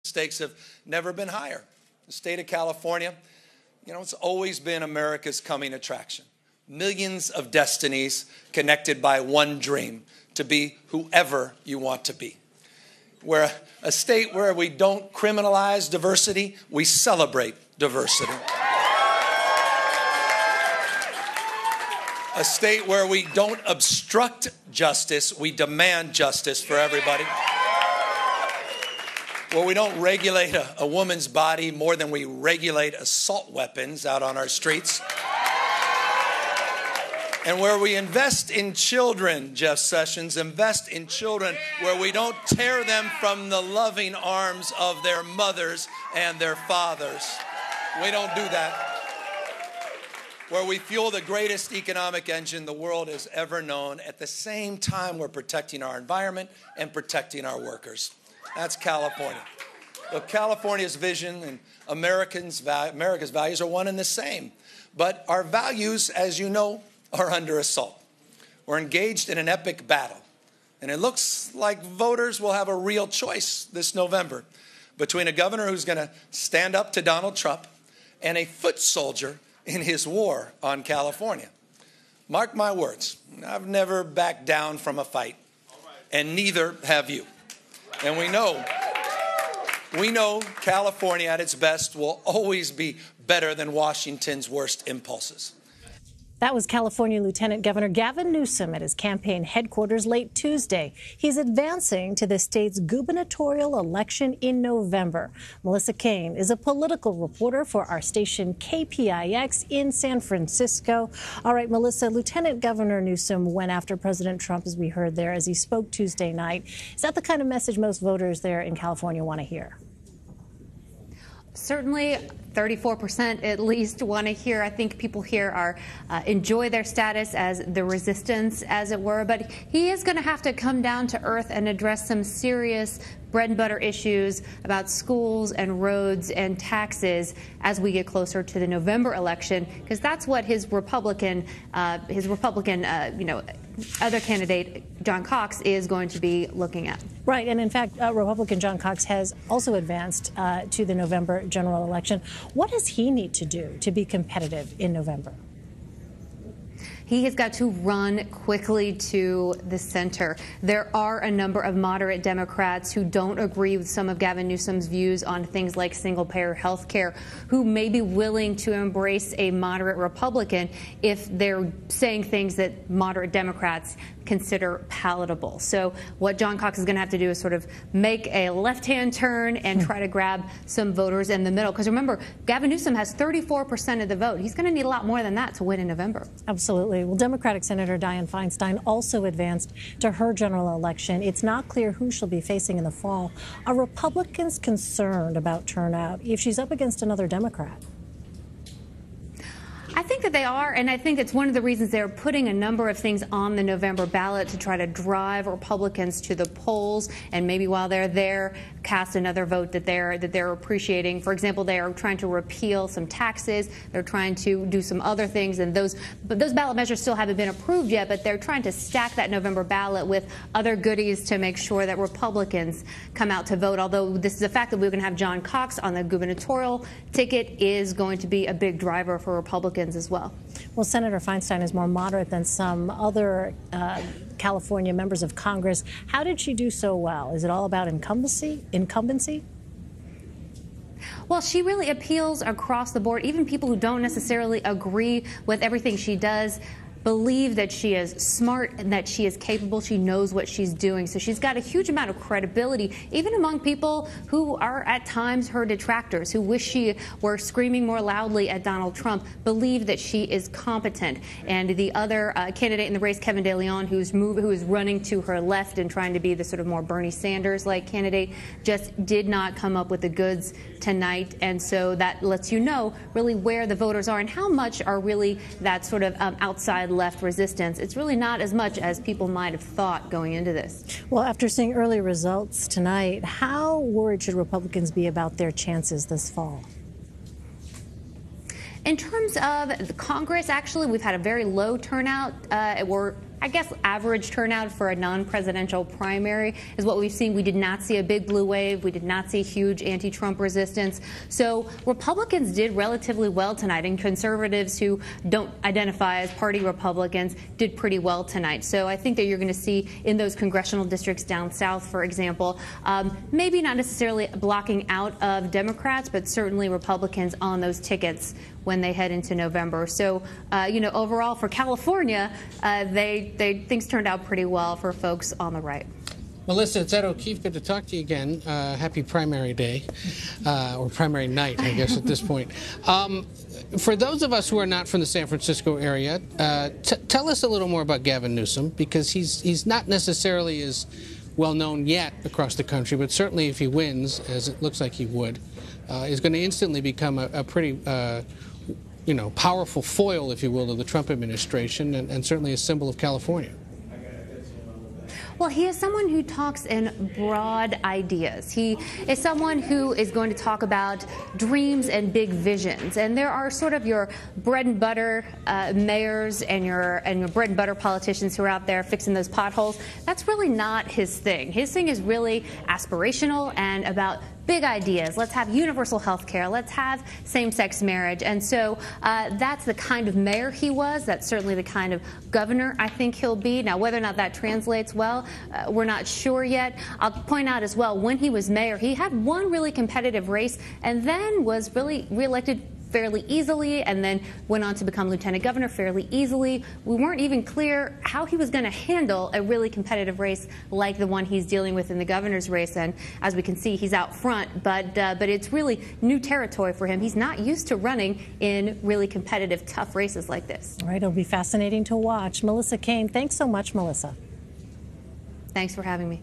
Stakes have never been higher. The state of California, it's always been America's coming attraction. Millions of destinies connected by one dream, to be whoever you want to be. We're a state where we don't criminalize diversity, we celebrate diversity. A state where we don't obstruct justice, we demand justice for everybody. Where we don't regulate a woman's body more than we regulate assault weapons out on our streets. And where we invest in children, Jeff Sessions, invest in children where we don't tear them from the loving arms of their mothers and their fathers. We don't do that. Where we fuel the greatest economic engine the world has ever known. At the same time, we're protecting our environment and protecting our workers. That's California. Look, California's vision and America's values are one and the same. But our values, as you know, are under assault. We're engaged in an epic battle. And it looks like voters will have a real choice this November between a governor who's going to stand up to Donald Trump and a foot soldier in his war on California. Mark my words, I've never backed down from a fight, and neither have you. And we know California at its best will always be better than Washington's worst impulses. That was California Lieutenant Governor Gavin Newsom at his campaign headquarters late Tuesday. He's advancing to the state's gubernatorial election in November. Melissa Caen is a political reporter for our station KPIX in San Francisco. All right, Melissa, Lieutenant Governor Newsom went after President Trump, as we heard there, as he spoke Tuesday night. Is that the kind of message most voters there in California want to hear? Certainly, 34% at least want to hear. I think people here are enjoy their status as the resistance, as it were. But he is going to have to come down to earth and address some serious bread and butter issues about schools and roads and taxes as we get closer to the November election, because that's what his Republican, other candidate, John Cox, is going to be looking at. Right. And in fact, Republican John Cox has also advanced to the November general election. What does he need to do to be competitive in November? He has got to run quickly to the center. There are a number of moderate Democrats who don't agree with some of Gavin Newsom's views on things like single-payer health care, who may be willing to embrace a moderate Republican if they're saying things that moderate Democrats consider palatable. So what John Cox is going to have to do is sort of make a left-hand turn and try to grab some voters in the middle. Because remember, Gavin Newsom has 34% of the vote. He's going to need a lot more than that to win in November. Absolutely. Well, Democratic Senator Dianne Feinstein also advanced to her general election. It's not clear who she'll be facing in the fall. Are Republicans concerned about turnout if she's up against another Democrat? I think that they are, and I think it's one of the reasons they're putting a number of things on the November ballot to try to drive Republicans to the polls, and maybe while they're there, cast another vote that they're appreciating. For example, they are trying to repeal some taxes. They're trying to do some other things, and those ballot measures still haven't been approved yet. But they're trying to stack that November ballot with other goodies to make sure that Republicans come out to vote. Although this is a fact that we're going to have John Cox on the gubernatorial ticket is going to be a big driver for Republicans as well. Well, Senator Feinstein is more moderate than some other California members of Congress. How did she do so well? Is it all about incumbency? Well, she really appeals across the board. Even people who don't necessarily agree with everything she does believe that she is smart and that she is capable. She knows what she's doing. So she's got a huge amount of credibility, even among people who are at times her detractors, who wish she were screaming more loudly at Donald Trump, believe that she is competent. And the other candidate in the race, Kevin De Leon, who is running to her left and trying to be the sort of more Bernie Sanders-like candidate, just did not come up with the goods tonight. And so that lets you know really where the voters are and how much are really that sort of outside left resistance. It's really not as much as people might have thought going into this. Well, after seeing early results tonight, how worried should Republicans be about their chances this fall? In terms of the Congress, actually, we've had a very low turnout. We're I guess, average turnout for a non-presidential primary is what we've seen. We did not see a big blue wave. We did not see huge anti-Trump resistance. So Republicans did relatively well tonight, and conservatives who don't identify as party Republicans did pretty well tonight. So I think that you're going to see in those congressional districts down south, for example, maybe not necessarily blocking out of Democrats, but certainly Republicans on those tickets when they head into November. So, you know, overall for California, things turned out pretty well for folks on the right. Melissa, it's Ed O'Keefe. Good to talk to you again. Happy primary day, or primary night, I guess, at this point. For those of us who are not from the San Francisco area, tell us a little more about Gavin Newsom, because he's not necessarily as well known yet across the country, but certainly if he wins, as it looks like he would, is going to instantly become a pretty you know, powerful foil, if you will, to the Trump administration, and certainly a symbol of California. Well, he is someone who talks in broad ideas. He is someone who is going to talk about dreams and big visions. And there are sort of your bread and butter mayors and your bread and butter politicians who are out there fixing those potholes. That's really not his thing. His thing is really aspirational and about big ideas. Let's have universal health care. Let's have same-sex marriage. And so that's the kind of mayor he was. That's certainly the kind of governor I think he'll be. Now, whether or not that translates well, we're not sure yet. I'll point out as well, when he was mayor, he had one really competitive race and then was really reelected fairly easily, and then went on to become lieutenant governor fairly easily. We weren't even clear how he was going to handle a really competitive race like the one he's dealing with in the governor's race. And as we can see, he's out front, but it's really new territory for him. He's not used to running in really competitive, tough races like this. All right, it'll be fascinating to watch. Melissa Caen, thanks so much, Melissa. Thanks for having me.